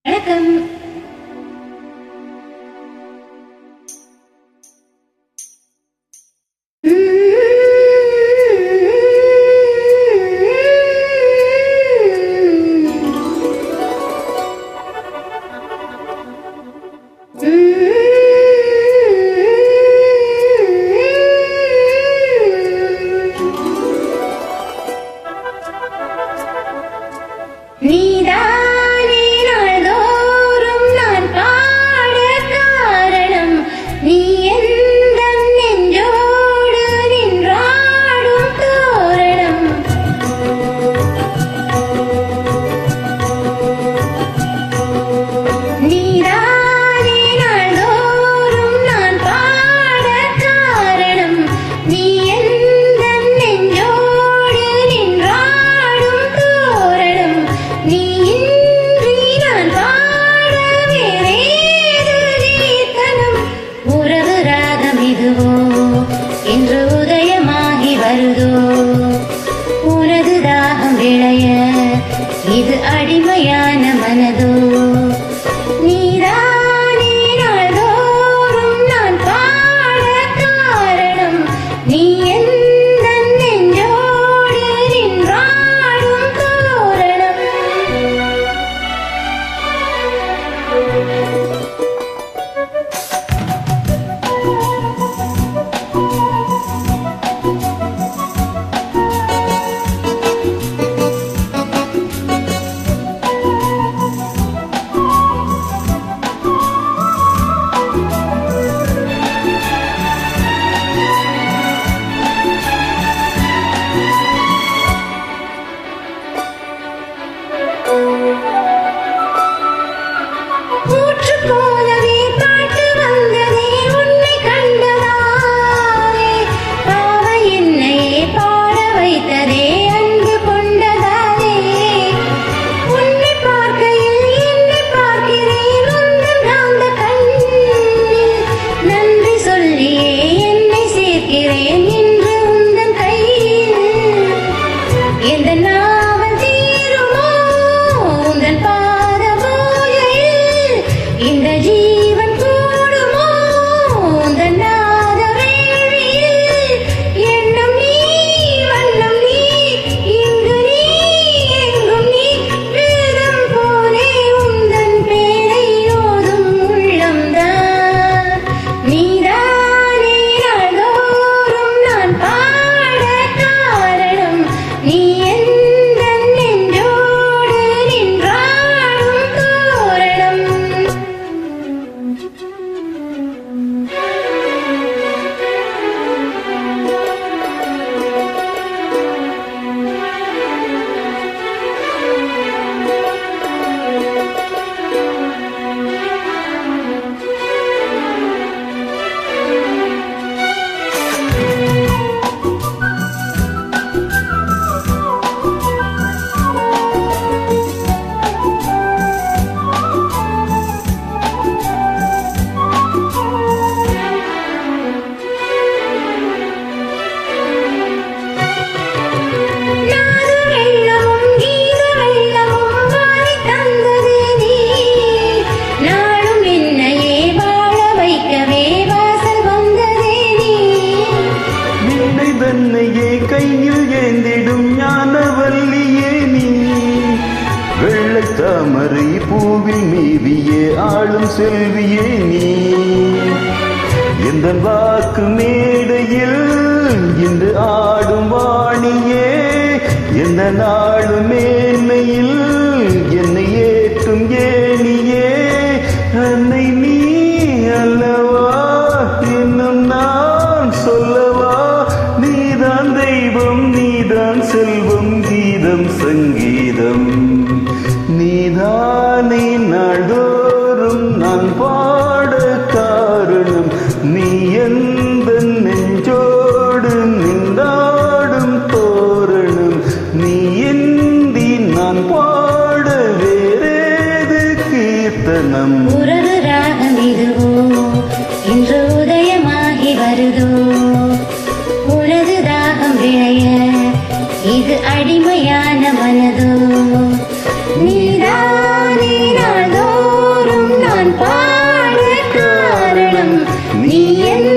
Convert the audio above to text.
வணக்கம். நீதானே நாள்தோறும் நான் பாட காரணம், நீ எந்தன் நெஞ்சோடு நின்றாடும் தோரணம். நீதானே நாள்தோறும் நான் பாட காரணம், நீ எந்தன் நெஞ்சோடு நின்றாடும் தோரணம். நீ இன்றி நான் பாட வேறேது கீர்த்தனம். உறவு ராகம் இதுவோ இன்று உதயமாகி வருதோ, உனது தாகம் விளைய இது அடிமையான மனதோ. நீதானே நாள்தோறும் நான் பாட காரணம், நீ எந்தன் நெஞ்சோடு நின்றாடும் தோரணம். ஊற்று போலவே பாட்டு வந்ததே உன்னை கண்டதாலே, பாவை என்னையே பாட வைத்ததே அன்பு கொண்டதாலே. உன்னை பார்க்கையில் என்னை பார்க்கிறேன் உந்தன் காந்த கண்ணில், நன்றி சொல்லியே என்னை சேர்க்கிறேன் இன்று உந்தன் கையில். எந்த நாவல் தீருமோ உந்தன் பாத பூஜையில், இந்த ஜீவன் கூடுமோ உந்தன் நாத வேள்வியில். எண்ணம் நீ வண்ணம் நீ இங்கு நீ எங்கும் நீ, வேதம் போலே உந்தன் பேரை ஓதும் உள்ளம்தான். நீதானே நாள்தோறும் நான் பாட காரணம், நீ எந்தன் நெஞ்சோடு நின்றாடும் தோரணம். நாத வெள்ளமும் கீத வெள்ளமும் வாரி தந்ததே நீ, நாளும் என்னையே வாழ வைக்கவே வாசல் வந்ததே நீ. விண்ணை தன்னையே கையில் ஏந்திடும் ஞானவல்லியே நீ, வெள்ளைத் தாமரை பூவில் மீதியே ஆளும் செல்வியே நீ. எந்த வாக்கு மேடையில் இன்று ஆடும் வாணியே, எந்த நாளும் மேன்மையில் என்னை ஏற்றும் ஏனியே. அன்னை நீ அல்லவா இன்னும் நான் சொல்லவா, நீதான் தெய்வம் நீதான் செல்வம் கீதம் சங்கீதம். நீதானே நாள்தோறும் நான் பாட காரணம், நீ எந்தன் நெஞ்சோடு நின்றாடும் தோரணம். நீ இன்றி நான் பாட வேறேது கீர்த்தனம். உறவு ராகம் இதுவோ இன்று உதயமாகி வருதோ, உனது தாகம் விளைய இது அடிமையான மனதோ. நீதானே நாள்தோறும் நீ என்